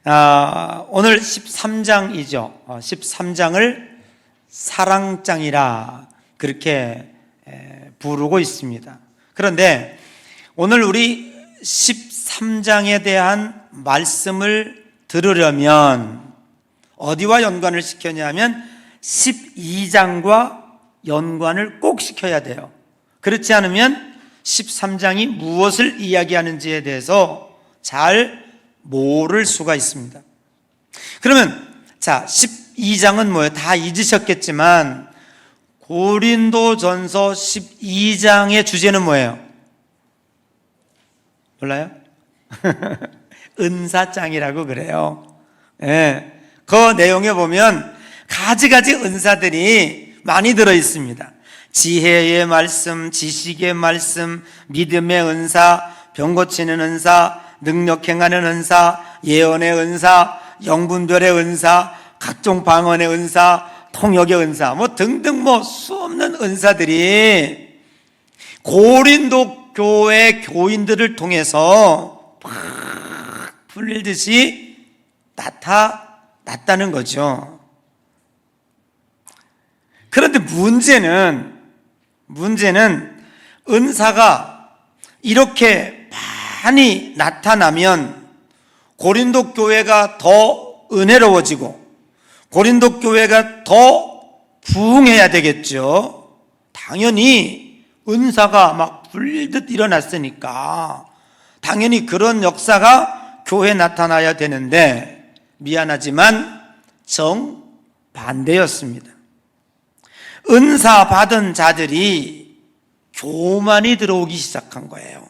오늘 13장이죠. 13장을 사랑장이라 그렇게 부르고 있습니다. 그런데 오늘 우리 13장에 대한 말씀을 들으려면 어디와 연관을 시켰냐면 12장과 연관을 꼭 시켜야 돼요. 그렇지 않으면 13장이 무엇을 이야기하는지에 대해서 잘 모를 수가 있습니다. 그러면 12장은 뭐예요? 다 잊으셨겠지만 고린도전서 12장의 주제는 뭐예요? 몰라요? 은사장이라고 그래요. 그 내용에 보면 가지가지 은사들이 많이 들어 있습니다. 지혜의 말씀, 지식의 말씀, 믿음의 은사, 병 고치는 은사, 능력 행하는 은사, 예언의 은사, 영분별의 은사, 각종 방언의 은사, 통역의 은사, 등등 수없는 은사들이 고린도 교회 교인들을 통해서 막 풀리듯이 나타났다는 거죠. 그런데 문제는 은사가 이렇게 많이 나타나면 고린도 교회가 더 은혜로워지고 고린도 교회가 더 부흥해야 되겠죠. 당연히 은사가 막 불듯 일어났으니까 당연히 그런 역사가 교회에 나타나야 되는데 미안하지만 정반대였습니다. 은사 받은 자들이 교만이 들어오기 시작한 거예요.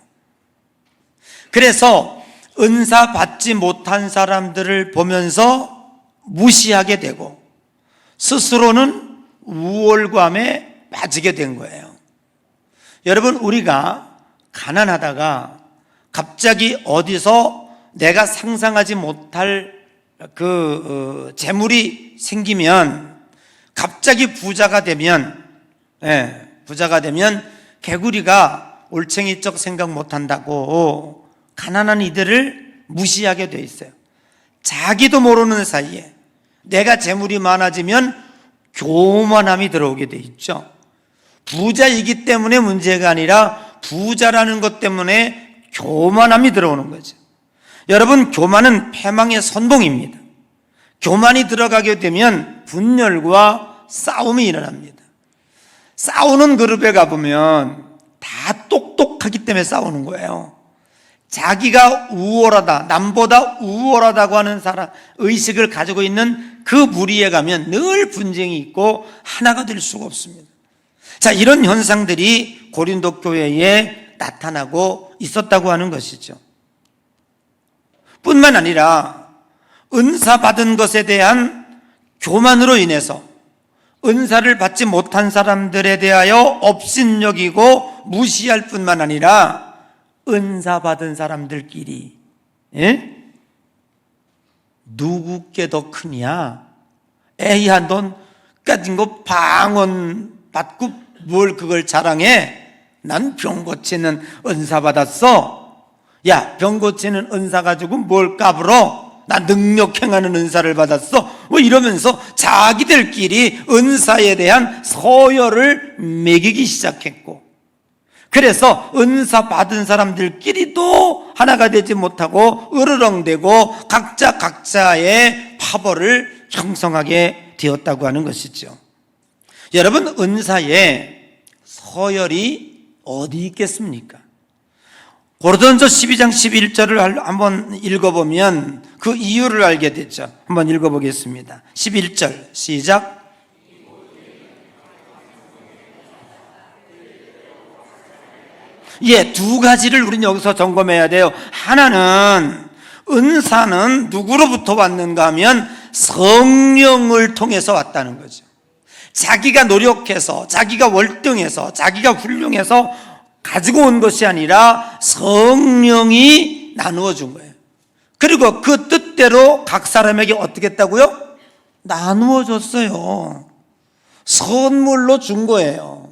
그래서 은사 받지 못한 사람들을 보면서 무시하게 되고 스스로는 우월감에 빠지게 된 거예요. 여러분, 우리가 가난하다가 갑자기 어디서 내가 상상하지 못할 재물이 생기면 갑자기 부자가 되면 개구리가 올챙이적 생각 못한다고 가난한 이들을 무시하게 돼 있어요. 자기도 모르는 사이에 내가 재물이 많아지면 교만함이 들어오게 돼 있죠. 부자이기 때문에 문제가 아니라 부자라는 것 때문에 교만함이 들어오는 거죠. 여러분, 교만은 패망의 선봉입니다. 교만이 들어가게 되면 분열과 싸움이 일어납니다. 싸우는 그룹에 가보면 다 똑똑하기 때문에 싸우는 거예요. 자기가 우월하다, 남보다 우월하다고 하는 사람 의식을 가지고 있는 그 무리에 가면 늘 분쟁이 있고 하나가 될 수가 없습니다. 이런 현상들이 고린도 교회에 나타나고 있었다고 하는 것이죠. 뿐만 아니라 은사 받은 것에 대한 교만으로 인해서 은사를 받지 못한 사람들에 대하여 업신여기고 무시할 뿐만 아니라 은사 받은 사람들끼리 누구께 더 크냐? 에이야, 넌 까진 거 방언 받고 뭘 그걸 자랑해? 난 병 고치는 은사 받았어. 야, 병 고치는 은사 가지고 뭘 까불어? 나 능력 행하는 은사를 받았어. 이러면서 자기들끼리 은사에 대한 서열을 매기기 시작했고, 그래서 은사 받은 사람들끼리도 하나가 되지 못하고 으르렁대고 각자 각자의 파벌을 형성하게 되었다고 하는 것이죠. 여러분, 은사에 서열이 어디 있겠습니까? 고린도전서 12장 11절을 한번 읽어보면 그 이유를 알게 되죠. 한번 읽어보겠습니다. 11절 시작. 두 가지를 우리는 여기서 점검해야 돼요. 하나는 은사는 누구로부터 왔는가 하면 성령을 통해서 왔다는 거죠. 자기가 노력해서, 자기가 월등해서, 자기가 훌륭해서 가지고 온 것이 아니라 성령이 나누어 준 거예요. 그리고 그 뜻대로 각 사람에게 어떻게 했다고요? 나누어 줬어요. 선물로 준 거예요.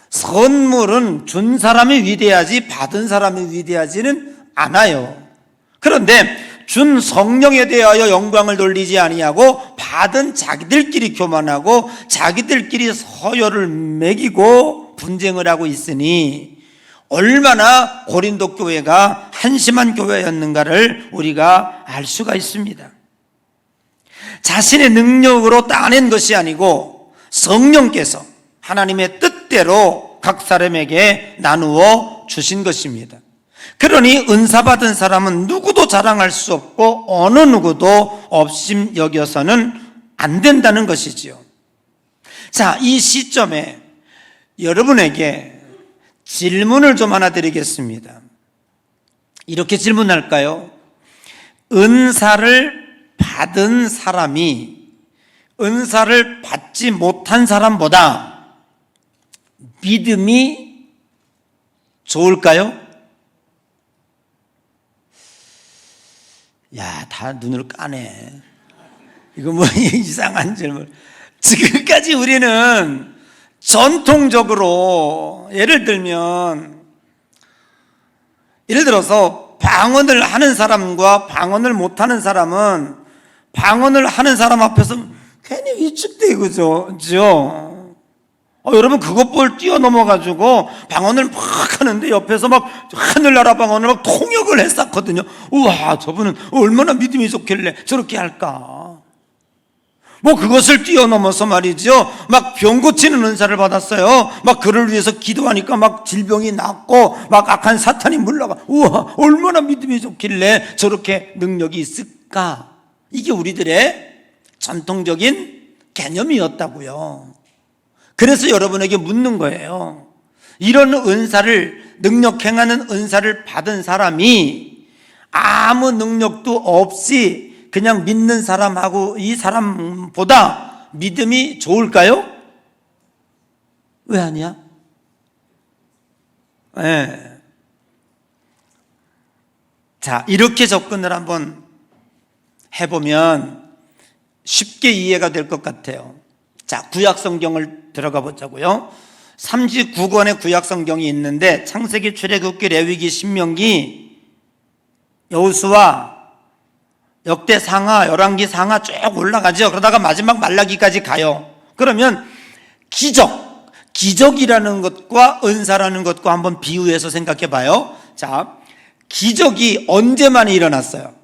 선물은 준 사람이 위대하지 받은 사람이 위대하지는 않아요. 그런데 준 성령에 대하여 영광을 돌리지 아니하고 받은 자기들끼리 교만하고 자기들끼리 서열을 매기고 분쟁을 하고 있으니 얼마나 고린도 교회가 한심한 교회였는가를 우리가 알 수가 있습니다. 자신의 능력으로 따낸 것이 아니고 성령께서 하나님의 뜻대로 각 사람에게 나누어 주신 것입니다. 그러니 은사 받은 사람은 누구도 자랑할 수 없고 어느 누구도 업심 여겨서는 안 된다는 것이지요. 자, 이 시점에 여러분에게 질문을 좀 하나 드리겠습니다. 이렇게 질문할까요? 은사를 받은 사람이 은사를 받지 못한 사람보다 믿음이 좋을까요? 야, 다 눈을 까네. 이거 뭐 이상한 질문. 지금까지 우리는 전통적으로 예를 들어서 방언을 하는 사람과 방언을 못하는 사람은 방언을 하는 사람 앞에서 괜히 위축되고 그죠? 여러분 그것볼 뛰어넘어가지고 방언을 막 하는데 옆에서 막 하늘나라 방언을 막 통역을 했었거든요. 우와, 저분은 얼마나 믿음이 좋길래 저렇게 할까? 뭐 그것을 뛰어넘어서 말이죠, 막 병 고치는 은사를 받았어요. 막 그를 위해서 기도하니까 막 질병이 낫고 막 악한 사탄이 물러가. 우와, 얼마나 믿음이 좋길래 저렇게 능력이 있을까? 이게 우리들의 전통적인 개념이었다고요. 그래서 여러분에게 묻는 거예요. 이런 은사를, 능력 행하는 은사를 받은 사람이 아무 능력도 없이 그냥 믿는 사람하고 이 사람보다 믿음이 좋을까요? 왜 아니야? 네. 자, 이렇게 접근을 한번 해보면 쉽게 이해가 될 것 같아요. 자, 구약 성경을 들어가 보자고요. 39권의 구약 성경이 있는데 창세기, 출애굽기, 레위기, 신명기, 여호수아, 역대 상하, 열왕기 상하 쭉 올라가죠. 그러다가 마지막 말라기까지 가요. 그러면 기적이라는 것과 은사라는 것과 한번 비유해서 생각해 봐요. 자, 기적이 언제 많이 일어났어요?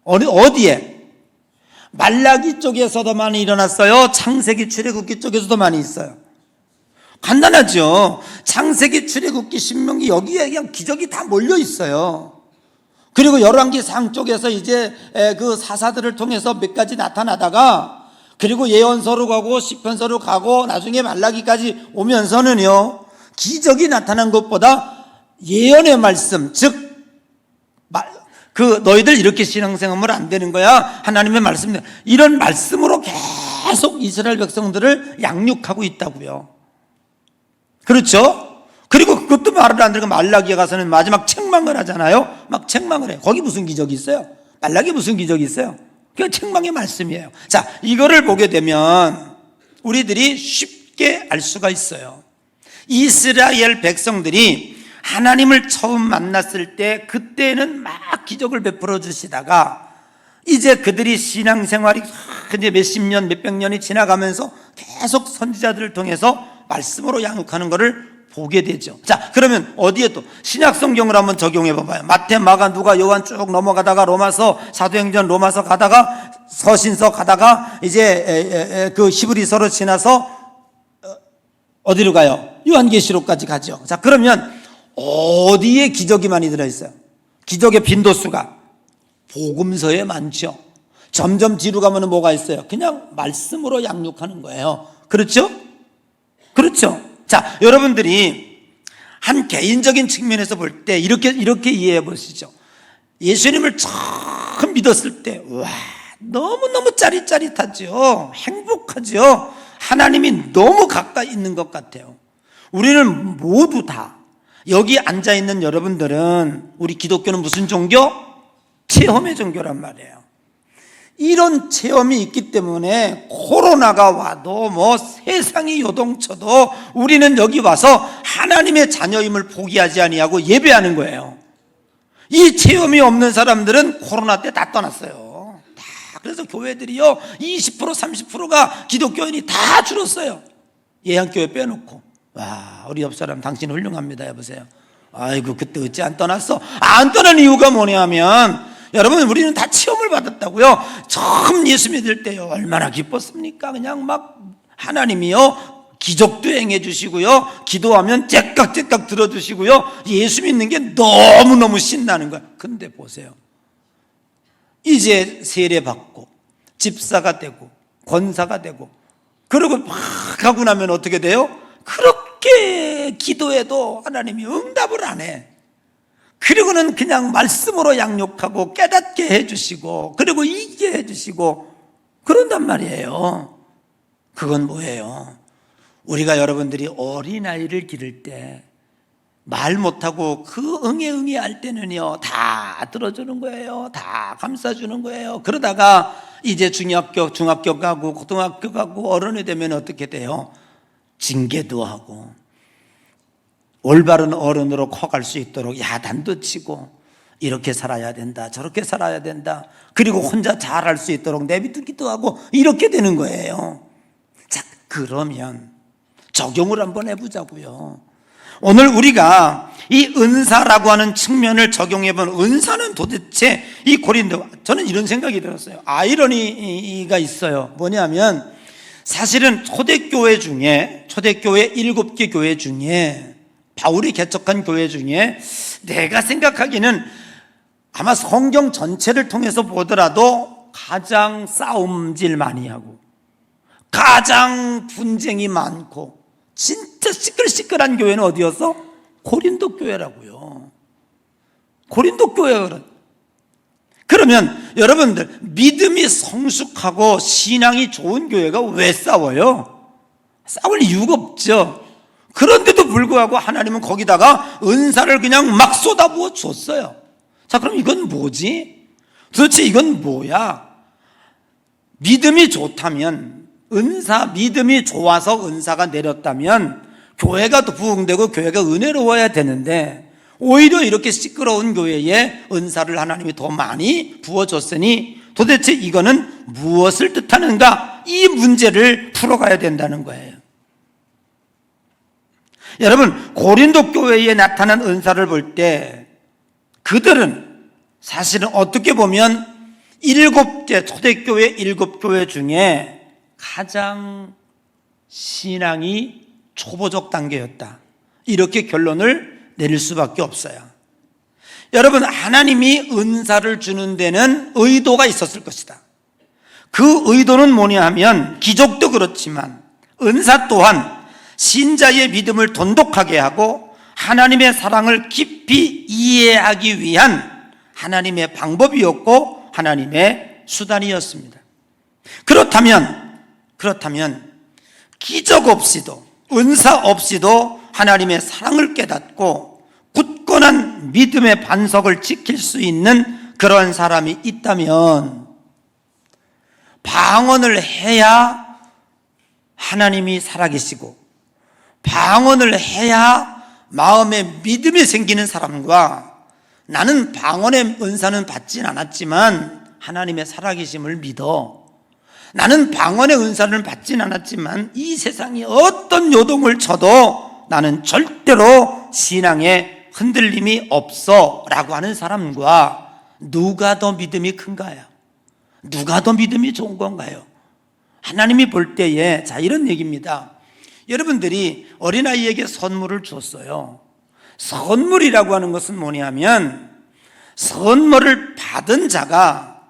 어디에? 말라기 쪽에서도 많이 일어났어요? 창세기, 출애굽기 쪽에서도 많이 있어요? 간단하죠. 창세기, 출애굽기, 신명기 여기에 그냥 기적이 다 몰려 있어요. 그리고 열왕기 상 쪽에서 이제 그 사사들을 통해서 몇 가지 나타나다가 그리고 예언서로 가고 시편서로 가고 나중에 말라기까지 오면서는요, 기적이 나타난 것보다 예언의 말씀, 즉 너희들 이렇게 신앙생활 안 되는 거야, 하나님의 말씀, 이런 말씀으로 계속 이스라엘 백성들을 양육하고 있다고요. 그렇죠? 그리고 그것도 말을 안 들으고 말라기에 가서는 마지막 책망을 하잖아요. 막 책망을 해요. 거기 무슨 기적이 있어요? 말라기에 무슨 기적이 있어요? 그게 책망의 말씀이에요. 자, 이거를 보게 되면 우리들이 쉽게 알 수가 있어요. 이스라엘 백성들이 하나님을 처음 만났을 때 그때는 막 기적을 베풀어 주시다가 이제 그들이 신앙생활이 이제 몇십 년, 몇백 년이 지나가면서 계속 선지자들을 통해서 말씀으로 양육하는 것을 보게 되죠. 자, 그러면 어디에 또 신약 성경을 한번 적용해 봐봐요. 마태, 마가, 누가, 요한 쭉 넘어가다가 로마서, 사도행전, 로마서 가다가 서신서 가다가 이제 그 히브리서로 지나서 어디로 가요? 요한계시록까지 가죠. 자, 그러면 어디에 기적이 많이 들어있어요? 기적의 빈도수가 복음서에 많죠. 점점 뒤로 가면 뭐가 있어요? 그냥 말씀으로 양육하는 거예요. 그렇죠? 그렇죠? 자, 여러분들이 한 개인적인 측면에서 볼 때 이렇게 이해해 보시죠. 예수님을 처음 믿었을 때, 와, 너무너무 짜릿짜릿하죠. 행복하죠. 하나님이 너무 가까이 있는 것 같아요. 우리는 모두 다, 여기 앉아있는 여러분들은 우리 기독교는 무슨 종교? 체험의 종교란 말이에요. 이런 체험이 있기 때문에 코로나가 와도 뭐 세상이 요동쳐도 우리는 여기 와서 하나님의 자녀임을 포기하지 아니하고 예배하는 거예요. 이 체험이 없는 사람들은 코로나 때 다 떠났어요. 다. 그래서 교회들이요 20% 30%가 기독교인이 다 줄었어요. 예양교회 빼놓고. 와, 우리 옆 사람 당신 훌륭합니다. 여보세요. 아이고 그때 어찌 안 떠났어? 안 떠난 이유가 뭐냐면 여러분 우리는 다 체험을 받았다고요. 처음 예수 믿을 때요 얼마나 기뻤습니까? 그냥 막 하나님이요 기적도 행해 주시고요 기도하면 째깍째깍 들어주시고요 예수 믿는 게 너무너무 신나는 거야. 근데 보세요, 이제 세례 받고 집사가 되고 권사가 되고 그러고 막 하고 나면 어떻게 돼요? 그렇게 기도해도 하나님이 응답을 안 해. 그리고는 그냥 말씀으로 양육하고 깨닫게 해주시고 그리고 이기게 해주시고 그런단 말이에요. 그건 뭐예요? 우리가 여러분들이 어린아이를 기를 때 말 못하고 그 응애 할 때는요 다 들어주는 거예요. 다 감싸주는 거예요. 그러다가 이제 중학교 가고 고등학교 가고 어른이 되면 어떻게 돼요? 징계도 하고 올바른 어른으로 커갈 수 있도록 야단도 치고 이렇게 살아야 된다 저렇게 살아야 된다 그리고 혼자 잘할 수 있도록 내비두기도 하고 이렇게 되는 거예요. 자, 그러면 적용을 한번 해보자고요. 오늘 우리가 이 은사라고 하는 측면을 적용해본 은사는 도대체 이 고린도, 저는 이런 생각이 들었어요. 아이러니가 있어요. 뭐냐면 사실은 초대교회 7개 교회 중에 바울이 개척한 교회 중에 내가 생각하기는 아마 성경 전체를 통해서 보더라도 가장 싸움질 많이 하고 가장 분쟁이 많고 진짜 시끌시끌한 교회는 어디였어? 고린도 교회라고요. 고린도 교회가. 그러면 여러분들 믿음이 성숙하고 신앙이 좋은 교회가 왜 싸워요? 싸울 이유가 없죠. 그런데도 불구하고 하나님은 거기다가 은사를 그냥 막 쏟아부어 줬어요. 자, 그럼 이건 뭐지? 도대체 이건 뭐야? 믿음이 좋다면 믿음이 좋아서 은사가 내렸다면 교회가 더 부흥되고 교회가 은혜로워야 되는데 오히려 이렇게 시끄러운 교회에 은사를 하나님이 더 많이 부어줬으니 도대체 이거는 무엇을 뜻하는가? 이 문제를 풀어가야 된다는 거예요. 여러분, 고린도 교회에 나타난 은사를 볼 때 그들은 사실은 어떻게 보면 7개 초대교회 7교회 중에 가장 신앙이 초보적 단계였다. 이렇게 결론을 내릴 수밖에 없어요. 여러분, 하나님이 은사를 주는 데는 의도가 있었을 것이다. 그 의도는 뭐냐 하면 기적도 그렇지만 은사 또한 신자의 믿음을 돈독하게 하고 하나님의 사랑을 깊이 이해하기 위한 하나님의 방법이었고 하나님의 수단이었습니다. 그렇다면 기적 없이도 은사 없이도 하나님의 사랑을 깨닫고 굳건한 믿음의 반석을 지킬 수 있는 그런 사람이 있다면 방언을 해야 하나님이 살아계시고 방언을 해야 마음에 믿음이 생기는 사람과 나는 방언의 은사는 받진 않았지만 하나님의 살아계심을 믿어, 나는 방언의 은사를 받진 않았지만 이 세상이 어떤 요동을 쳐도 나는 절대로 신앙에 흔들림이 없어 라고 하는 사람과 누가 더 믿음이 큰가요? 누가 더 믿음이 좋은 건가요? 하나님이 볼 때에 자 이런 얘기입니다. 여러분들이 어린아이에게 선물을 줬어요. 선물이라고 하는 것은 뭐냐면 선물을 받은 자가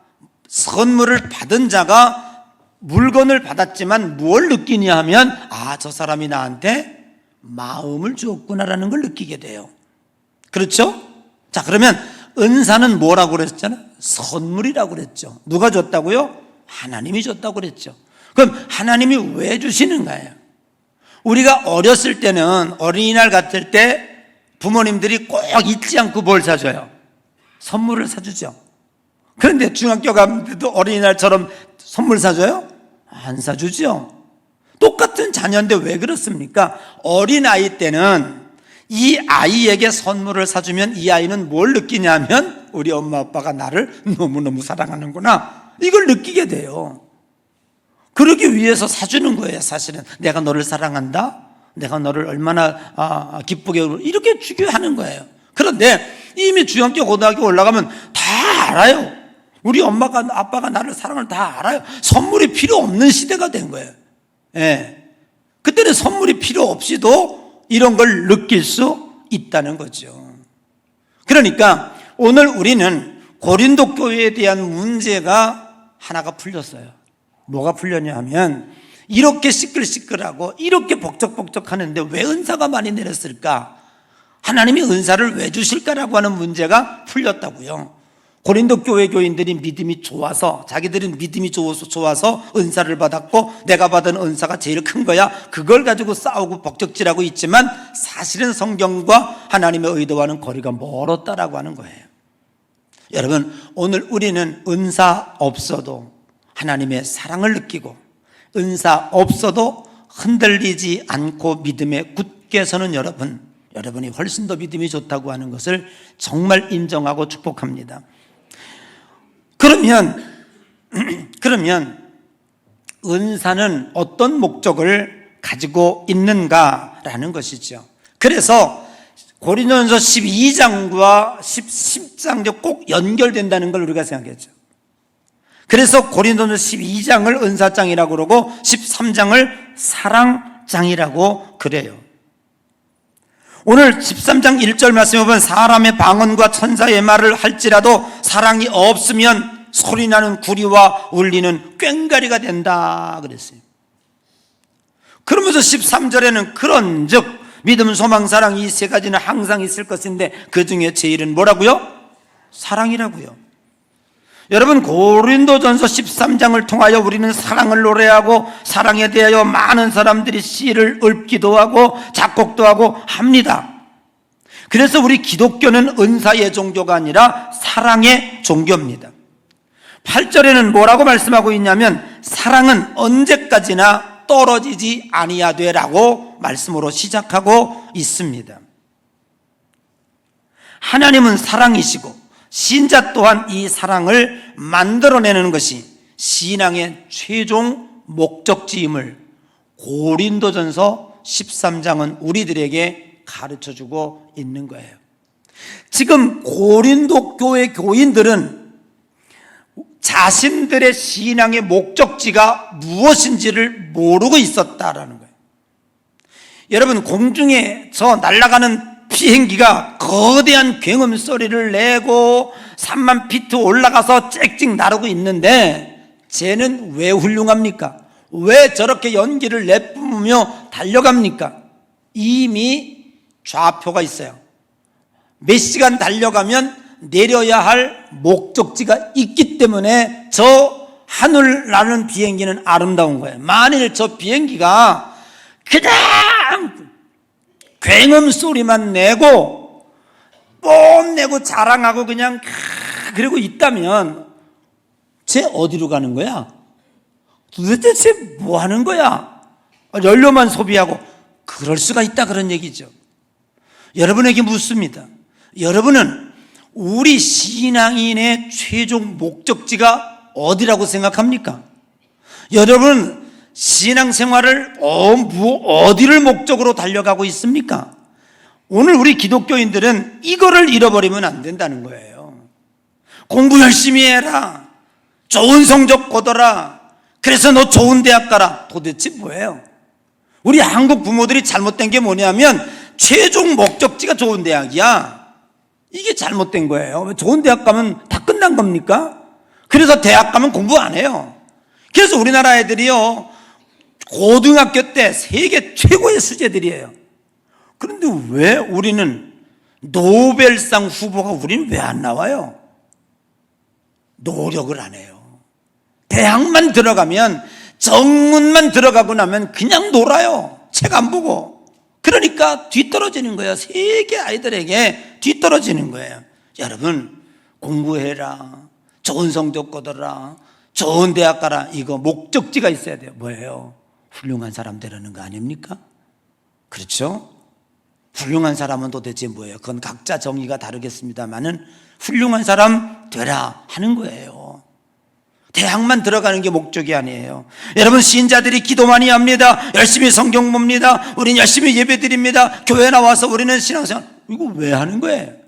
물건을 받았지만 뭘 느끼냐 하면 저 사람이 나한테 마음을 주었구나라는 걸 느끼게 돼요. 그렇죠? 자, 그러면 은사는 뭐라고 그랬잖아요? 선물이라고 그랬죠. 누가 줬다고요? 하나님이 줬다고 그랬죠. 그럼 하나님이 왜 주시는가요? 우리가 어렸을 때는 어린이날 같을 때 부모님들이 꼭 잊지 않고 뭘 사줘요? 선물을 사주죠. 그런데 중학교 가면도 어린이날처럼 선물 사줘요? 안 사주죠. 똑같은 자녀인데 왜 그렇습니까? 어린아이 때는 이 아이에게 선물을 사주면 이 아이는 뭘 느끼냐면 우리 엄마 아빠가 나를 너무너무 사랑하는구나, 이걸 느끼게 돼요. 그러기 위해서 사주는 거예요. 사실은 내가 너를 사랑한다, 내가 너를 얼마나 기쁘게, 이렇게 주게 하는 거예요. 그런데 이미 중학교 고등학교 올라가면 다 알아요. 우리 엄마가 아빠가 나를 사랑을 다 알아요. 선물이 필요 없는 시대가 된 거예요. 예. 그때는 선물이 필요 없이도 이런 걸 느낄 수 있다는 거죠. 그러니까 오늘 우리는 고린도 교회에 대한 문제가 하나가 풀렸어요. 뭐가 풀렸냐 하면, 이렇게 시끌시끌하고 이렇게 복적복적하는데 왜 은사가 많이 내렸을까? 하나님이 은사를 왜 주실까라고 하는 문제가 풀렸다고요. 고린도 교회 교인들이 믿음이 좋아서, 자기들은 믿음이 좋아서 은사를 받았고 내가 받은 은사가 제일 큰 거야, 그걸 가지고 싸우고 복적질하고 있지만 사실은 성경과 하나님의 의도와는 거리가 멀었다라고 하는 거예요. 여러분, 오늘 우리는 은사 없어도 하나님의 사랑을 느끼고, 은사 없어도 흔들리지 않고 믿음에 굳게 서는 여러분이 훨씬 더 믿음이 좋다고 하는 것을 정말 인정하고 축복합니다. 그러면 은사는 어떤 목적을 가지고 있는가라는 것이죠. 그래서 고린도전서 12장과 10장 꼭 연결된다는 걸 우리가 생각했죠. 그래서 고린도전서 12장을 은사장이라고 그러고 13장을 사랑장이라고 그래요. 오늘 13장 1절 말씀에 보면, 사람의 방언과 천사의 말을 할지라도 사랑이 없으면 소리나는 구리와 울리는 꽹과리가 된다 그랬어요. 그러면서 13절에는 그런즉 믿음, 소망, 사랑, 이 세 가지는 항상 있을 것인데 그 중에 제일은 뭐라고요? 사랑이라고요. 여러분, 고린도전서 13장을 통하여 우리는 사랑을 노래하고 사랑에 대하여 많은 사람들이 시를 읊기도 하고 작곡도 하고 합니다. 그래서 우리 기독교는 은사의 종교가 아니라 사랑의 종교입니다. 8절에는 뭐라고 말씀하고 있냐면, 사랑은 언제까지나 떨어지지 아니하되라고 말씀으로 시작하고 있습니다. 하나님은 사랑이시고 신자 또한 이 사랑을 만들어내는 것이 신앙의 최종 목적지임을 고린도전서 13장은 우리들에게 가르쳐주고 있는 거예요. 지금 고린도 교회 교인들은 자신들의 신앙의 목적지가 무엇인지를 모르고 있었다라는 거예요. 여러분, 공중에 저 날아가는 비행기가 거대한 굉음 소리를 내고 3만 피트 올라가서 짹짹 나르고 있는데 쟤는 왜 훌륭합니까? 왜 저렇게 연기를 내뿜으며 달려갑니까? 이미 좌표가 있어요. 몇 시간 달려가면 내려야 할 목적지가 있기 때문에 저 하늘 나는 비행기는 아름다운 거예요. 만일 저 비행기가 그냥 굉음 소리만 내고 뽐내고 자랑하고 그냥 그러고 있다면 쟤 어디로 가는 거야? 도대체 쟤 뭐 하는 거야? 연료만 소비하고, 그럴 수가 있다, 그런 얘기죠. 여러분에게 묻습니다. 여러분은 우리 신앙인의 최종 목적지가 어디라고 생각합니까? 여러분 신앙생활을 어디를 목적으로 달려가고 있습니까? 오늘 우리 기독교인들은 이거를 잃어버리면 안 된다는 거예요. 공부 열심히 해라, 좋은 성적 거둬라, 그래서 너 좋은 대학 가라. 도대체 뭐예요? 우리 한국 부모들이 잘못된 게 뭐냐면 최종 목적지가 좋은 대학이야. 이게 잘못된 거예요. 좋은 대학 가면 다 끝난 겁니까? 그래서 대학 가면 공부 안 해요. 그래서 우리나라 애들이요, 고등학교 때 세계 최고의 수재들이에요. 그런데 왜 우리는 노벨상 후보가 우리는 왜 안 나와요? 노력을 안 해요. 대학만 들어가면, 정문만 들어가고 나면 그냥 놀아요. 책 안 보고. 그러니까 뒤떨어지는 거예요. 세계 아이들에게 뒤떨어지는 거예요. 여러분, 공부해라, 좋은 성적 거둬라, 좋은 대학 가라. 이거 목적지가 있어야 돼요. 뭐예요? 훌륭한 사람 되라는 거 아닙니까? 그렇죠? 훌륭한 사람은 도대체 뭐예요? 그건 각자 정의가 다르겠습니다만은 훌륭한 사람 되라 하는 거예요. 대학만 들어가는 게 목적이 아니에요. 여러분, 신자들이 기도 많이 합니다. 열심히 성경 봅니다. 우린 열심히 예배 드립니다. 교회 나와서 우리는 신앙생활. 이거 왜 하는 거예요?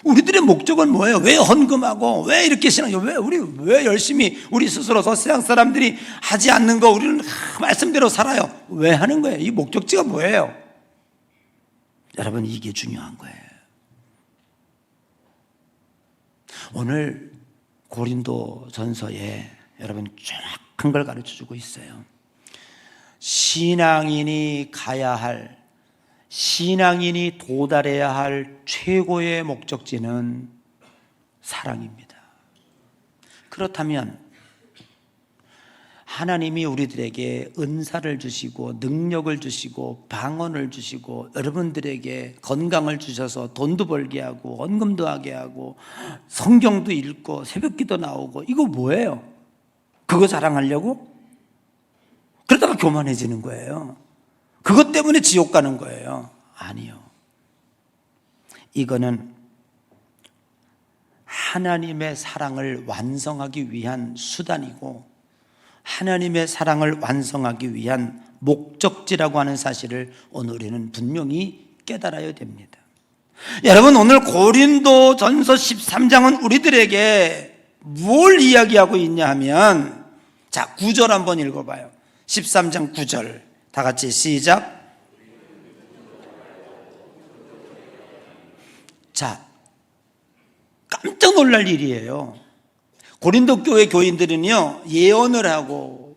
우리들의 목적은 뭐예요? 왜 헌금하고 왜 이렇게 우리 왜 열심히 우리 스스로 세상 사람들이 하지 않는 거 우리는 말씀대로 살아요? 왜 하는 거예요? 이 목적지가 뭐예요? 여러분, 이게 중요한 거예요. 오늘 고린도 전서에 여러분 정확한 걸 가르쳐 주고 있어요. 신앙인이 가야 할, 신앙인이 도달해야 할 최고의 목적지는 사랑입니다. 그렇다면 하나님이 우리들에게 은사를 주시고 능력을 주시고 방언을 주시고 여러분들에게 건강을 주셔서 돈도 벌게 하고 헌금도 하게 하고 성경도 읽고 새벽기도 나오고 이거 뭐예요? 그거 자랑하려고? 그러다가 교만해지는 거예요. 그것 때문에 지옥 가는 거예요. 아니요. 이거는 하나님의 사랑을 완성하기 위한 수단이고 하나님의 사랑을 완성하기 위한 목적지라고 하는 사실을 오늘 우리는 분명히 깨달아야 됩니다. 여러분, 오늘 고린도 전서 13장은 우리들에게 뭘 이야기하고 있냐 하면, 자, 9절 한번 읽어봐요. 13장 9절 다 같이 시작. 자, 깜짝 놀랄 일이에요. 고린도 교회 교인들은요, 예언을 하고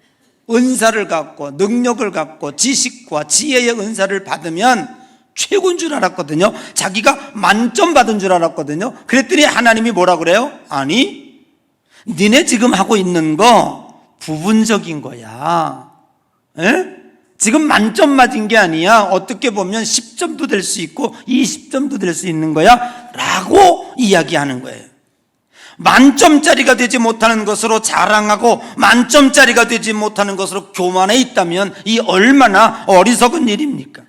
은사를 갖고 능력을 갖고 지식과 지혜의 은사를 받으면 최고인 줄 알았거든요. 자기가 만점 받은 줄 알았거든요. 그랬더니 하나님이 뭐라 그래요? 아니, 니네 지금 하고 있는 거 부분적인 거야. 에? 지금 만점 맞은 게 아니야. 어떻게 보면 10점도 될 수 있고 20점도 될 수 있는 거야 라고 이야기하는 거예요. 만점짜리가 되지 못하는 것으로 자랑하고 만점짜리가 되지 못하는 것으로 교만해 있다면 이 얼마나 어리석은 일입니까?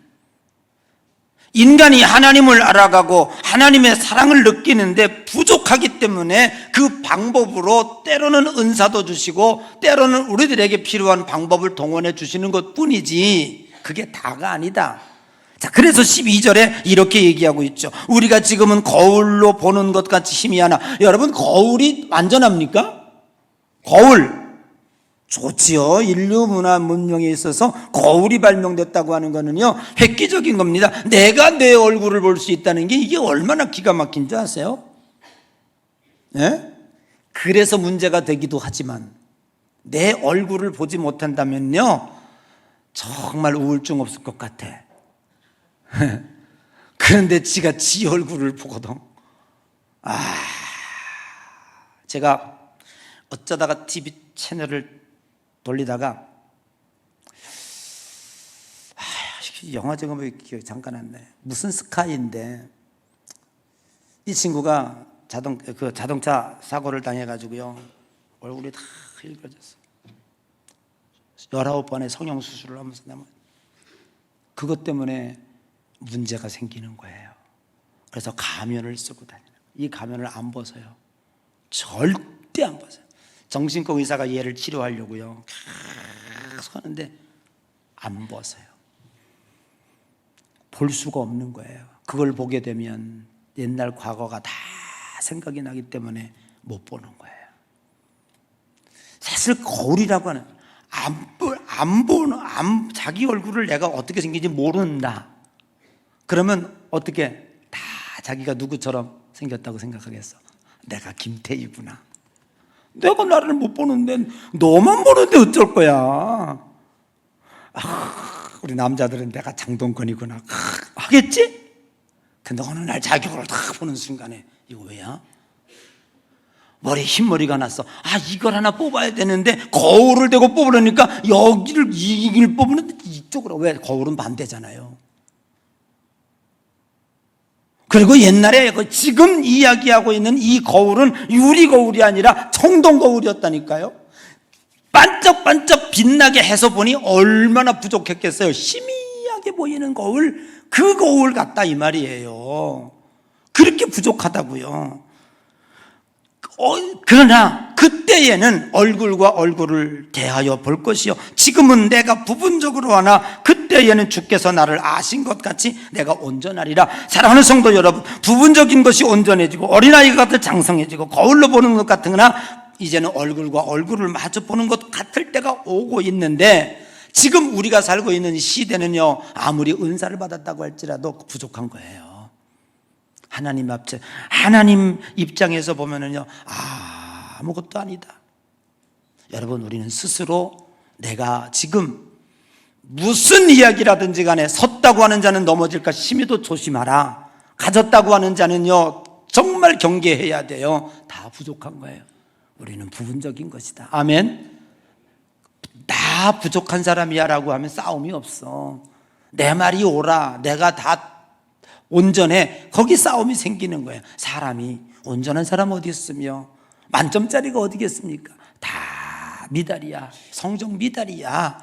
인간이 하나님을 알아가고 하나님의 사랑을 느끼는데 부족하기 때문에 그 방법으로 때로는 은사도 주시고 때로는 우리들에게 필요한 방법을 동원해 주시는 것 뿐이지 그게 다가 아니다. 자, 그래서 12절에 이렇게 얘기하고 있죠. 우리가 지금은 거울로 보는 것 같이 희미하나. 여러분, 거울이 완전합니까? 거울 좋지요. 인류 문화 문명에 있어서 거울이 발명됐다고 하는 거는요, 획기적인 겁니다. 내가 내 얼굴을 볼 수 있다는 게 이게 얼마나 기가 막힌 줄 아세요? 네? 그래서 문제가 되기도 하지만 내 얼굴을 보지 못한다면요 정말 우울증 없을 것 같아. 그런데 지가 지 얼굴을 보거든. 제가 어쩌다가 TV 채널을 돌리다가 영화 제목이 기억이 잠깐 안 나요. 무슨 스카이인데 이 친구가 자동차 사고를 당해가지고요 얼굴이 다 힐거졌어. 19번의 성형수술을 하면서 그것 때문에 문제가 생기는 거예요. 그래서 가면을 쓰고 다니는 거예요. 이 가면을 안 벗어요. 절대 안 벗어요. 정신과 의사가 얘를 치료하려고요 계속 하는데 안 벗어요. 볼 수가 없는 거예요. 그걸 보게 되면 옛날 과거가 다 생각이 나기 때문에 못 보는 거예요. 사실 거울이라고 하는 자기 얼굴을 내가 어떻게 생긴지 모른다. 그러면 어떻게 다 자기가 누구처럼 생겼다고 생각하겠어? 내가 김태희구나. 내가 나를 못 보는데 너만 보는데 어쩔 거야. 우리 남자들은 내가 장동건이구나 하겠지? 근데 어느 날 자기 얼굴을 딱 보는 순간에 이거 왜야? 머리에 흰머리가 났어. 이걸 하나 뽑아야 되는데 거울을 대고 뽑으려니까 이길 뽑으는데 이쪽으로. 왜? 거울은 반대잖아요. 그리고 옛날에 지금 이야기하고 있는 이 거울은 유리 거울이 아니라 청동 거울이었다니까요. 반짝반짝 빛나게 해서 보니 얼마나 부족했겠어요. 희미하게 뽀얗게 보이는 거울, 그 거울 같다 이 말이에요. 그렇게 부족하다고요. 그러나 그때에는 얼굴과 얼굴을 대하여 볼 것이요, 지금은 내가 부분적으로 하나 그때에는 주께서 나를 아신 것 같이 내가 온전하리라. 사랑하는 성도 여러분, 부분적인 것이 온전해지고 어린아이가 같아 장성해지고 거울로 보는 것 같으나 이제는 얼굴과 얼굴을 마주 보는 것 같을 때가 오고 있는데, 지금 우리가 살고 있는 시대는요, 아무리 은사를 받았다고 할지라도 부족한 거예요. 하나님 입장에서 보면은요, 아무것도 아니다. 여러분, 우리는 스스로 내가 지금 무슨 이야기라든지 간에 섰다고 하는 자는 넘어질까 심히도 조심하라. 가졌다고 하는 자는요, 정말 경계해야 돼요. 다 부족한 거예요. 우리는 부분적인 것이다. 아멘. 나 부족한 사람이야 라고 하면 싸움이 없어. 내 말이 옳아, 내가 다 온전해, 거기 싸움이 생기는 거예요. 사람이 온전한 사람 어디 있으며 만점짜리가 어디겠습니까? 다 미달이야. 성적 미달이야.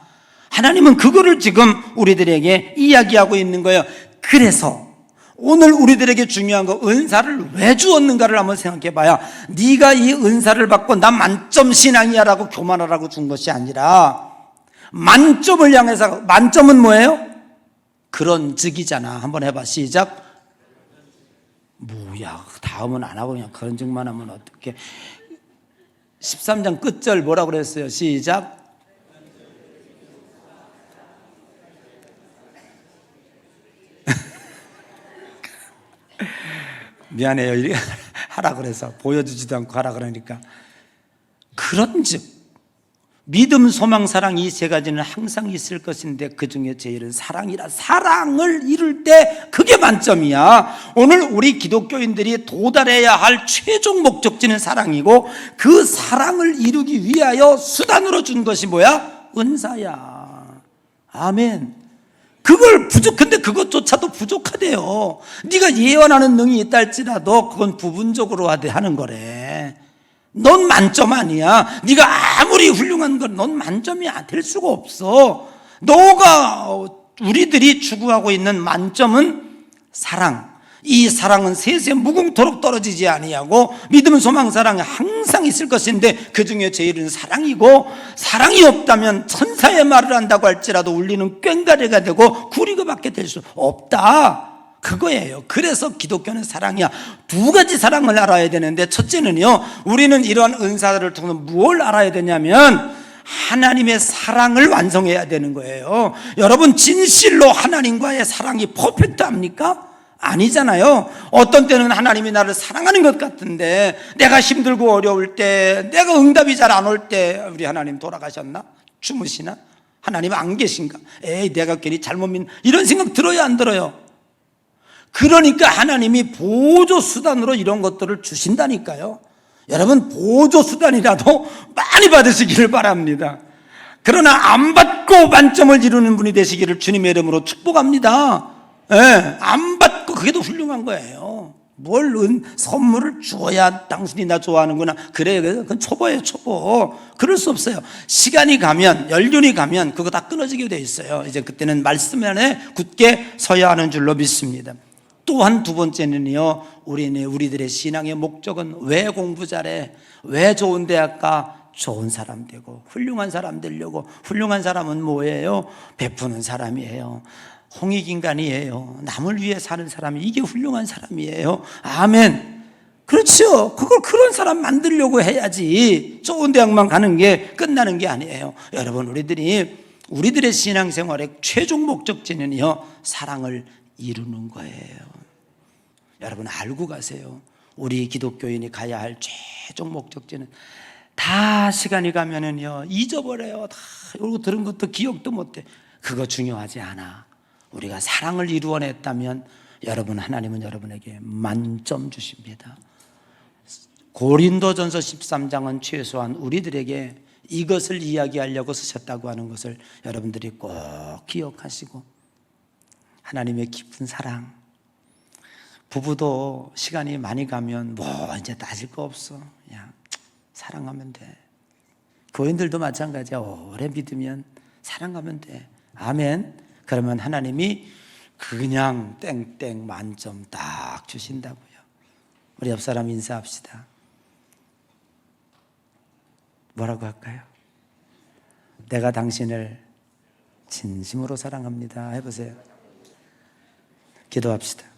하나님은 그거를 지금 우리들에게 이야기하고 있는 거예요. 그래서 오늘 우리들에게 중요한 거, 은사를 왜 주었는가를 한번 생각해 봐야, 네가 이 은사를 받고 나 만점 신앙이야 라고 교만하라고 준 것이 아니라, 만점을 향해서, 만점은 뭐예요? 그런 즉이잖아. 한번 해봐. 시작. 뭐야, 다음은 안 하고 그냥 그런 즉만 하면 어떡해. 13장 끝절 뭐라고 그랬어요? 시작. 미안해요, 이렇게 하라 그래서 보여주지도 않고 하라 그러니까. 그런즉 믿음, 소망, 사랑, 이 세 가지는 항상 있을 것인데 그 중에 제일은 사랑이라. 사랑을 이룰 때 그게 만점이야. 오늘 우리 기독교인들이 도달해야 할 최종 목적지는 사랑이고, 그 사랑을 이루기 위하여 수단으로 준 것이 뭐야? 은사야. 아멘. 그걸 근데 그것조차도 부족하대요. 네가 예언하는 능이 있다 할지라도 그건 부분적으로 하는 거래. 넌 만점 아니야. 네가 아무리 훌륭한 건 넌 만점이 될 수가 없어. 우리들이 추구하고 있는 만점은 사랑. 이 사랑은 세세 무궁토록 떨어지지 아니하고, 믿음, 소망, 사랑이 항상 있을 것인데 그 중에 제일은 사랑이고, 사랑이 없다면 천사의 말을 한다고 할지라도 울리는 꽹과리가 되고 구리가밖에 될 수 없다. 그거예요. 그래서 기독교는 사랑이야. 두 가지 사랑을 알아야 되는데, 첫째는요, 우리는 이러한 은사를 통해서 무엇을 알아야 되냐면 하나님의 사랑을 완성해야 되는 거예요. 여러분, 진실로 하나님과의 사랑이 퍼펙트합니까? 아니잖아요. 어떤 때는 하나님이 나를 사랑하는 것 같은데, 내가 힘들고 어려울 때, 내가 응답이 잘 안 올 때, 우리 하나님 돌아가셨나? 주무시나? 하나님 안 계신가? 에이, 내가 괜히 잘못 이런 생각 들어요, 안 들어요? 그러니까 하나님이 보조 수단으로 이런 것들을 주신다니까요. 여러분, 보조 수단이라도 많이 받으시기를 바랍니다. 그러나 안 받고 만점을 이루는 분이 되시기를 주님의 이름으로 축복합니다. 안 받고, 그게 더 훌륭한 거예요. 선물을 주어야 당신이 나 좋아하는구나. 그래요. 그건 초보예요, 초보. 그럴 수 없어요. 시간이 가면, 연륜이 가면 그거 다 끊어지게 돼 있어요. 이제 그때는 말씀 안에 굳게 서야 하는 줄로 믿습니다. 또한 두 번째는요, 우리들의 신앙의 목적은 왜 공부 잘해? 왜 좋은 대학 가? 좋은 사람 되고 훌륭한 사람 되려고. 훌륭한 사람은 뭐예요? 베푸는 사람이에요. 홍익인간이에요. 남을 위해 사는 사람이, 이게 훌륭한 사람이에요. 아멘. 그렇죠. 그런 사람 만들려고 해야지. 좋은 대학만 가는 게 끝나는 게 아니에요. 여러분, 우리들의 신앙생활의 최종 목적지는요, 사랑을 이루는 거예요. 여러분, 알고 가세요. 우리 기독교인이 가야 할 최종 목적지는, 다 시간이 가면은요 잊어버려요. 다 이거 들은 것도 기억도 못해. 그거 중요하지 않아. 우리가 사랑을 이루어냈다면 하나님은 여러분에게 만점 주십니다. 고린도전서 13장은 최소한 우리들에게 이것을 이야기하려고 쓰셨다고 하는 것을 여러분들이 꼭 기억하시고, 하나님의 깊은 사랑. 부부도 시간이 많이 가면 이제 따질 거 없어. 그냥 사랑하면 돼. 교인들도 마찬가지야. 오래 믿으면 사랑하면 돼. 아멘. 그러면 하나님이 그냥 땡땡 만점 딱 주신다고요. 우리 옆 사람 인사합시다. 뭐라고 할까요? 내가 당신을 진심으로 사랑합니다. 해보세요. 기도합시다.